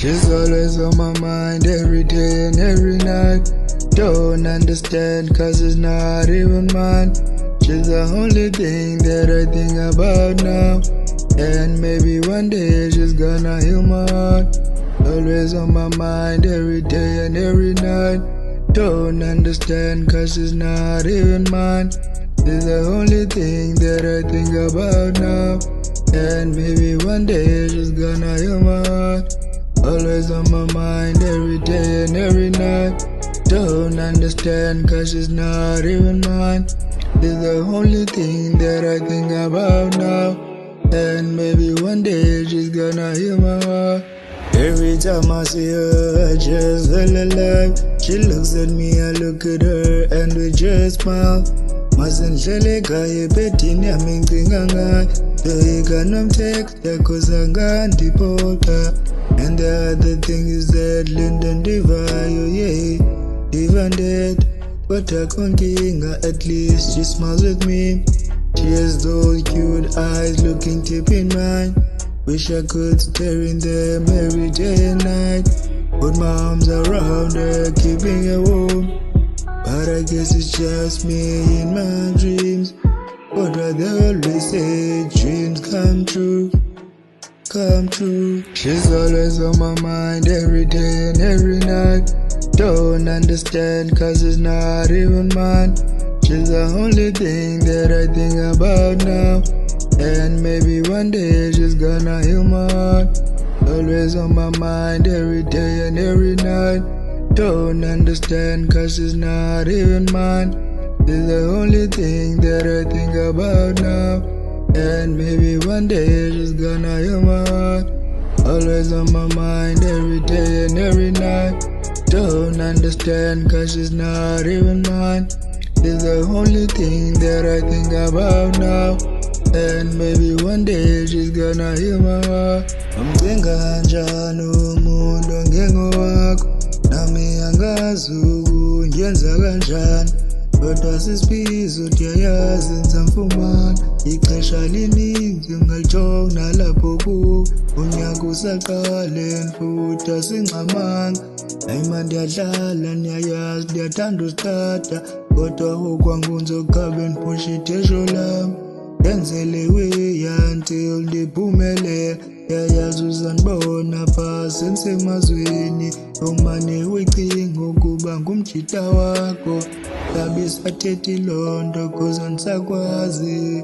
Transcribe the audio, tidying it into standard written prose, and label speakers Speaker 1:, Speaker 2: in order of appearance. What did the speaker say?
Speaker 1: She's always on my mind every day and every night. Don't understand cause it's not even mine. She's the only thing that I think about now. And maybe one day she's gonna heal my heart. Always on my mind every day and every night. Don't understand cause she's not even mine. She's the only thing that I think about now. And maybe one day she's gonna heal my heart. Always on my mind every day and every night. Don't understand cause she's not even mine. She's the only thing that I think about now. And maybe one day she's gonna heal my heart. Every time I see her, I just feel alive. She looks at me, I look at her, and we just smile. Masendleleka yebhedini yami ngicinga ngayo. Doyika nomtext yakho zangandiphoxa. And the other thing is that Linda Divayo, yeah, even dead. But I can't kinga, at least she smiles with me. She has those cute eyes looking deep in mine. Wish I could stare in them every day and night. Put my arms around her, keeping her warm. But I guess it's just me in my dreams. But they always say dreams come true. Come true. She's always on my mind every day and every night. Don't understand cause it's not even mine. She's the only thing that I think about now. And maybe one day she's gonna heal my heart. Always on my mind every day and every night. Don't understand cause she's not even mine. She's the only thing that I think about now. And maybe one day she's gonna heal my heart. Always on my mind every day and every night. Don't understand cause she's not even mine. She's the only thing that I think about now. And maybe one day she's gonna heal my heart. Umcinga kanjani umuntu ngengowakho, nami angazi ngenza kanjani. Kodwa sisibizo ndiyayazi nizamfumana. Ixesha lininzi ngalijonga nalapho kuwe. Unyaka usaqale futhi asingxamanga. Hayi ma ndiyadlala niyayazi ndiyathanda usithatha. Kodwa okwangu nizogqabe ndiphushe ithesho lam. Ndenzele weya until ndiphumelele. Yayazi uzandibona phasi ensemazweni. Umane wecinga ukuba ngumjita wakho. Ngabe sathethi lonto cause andisakwazi.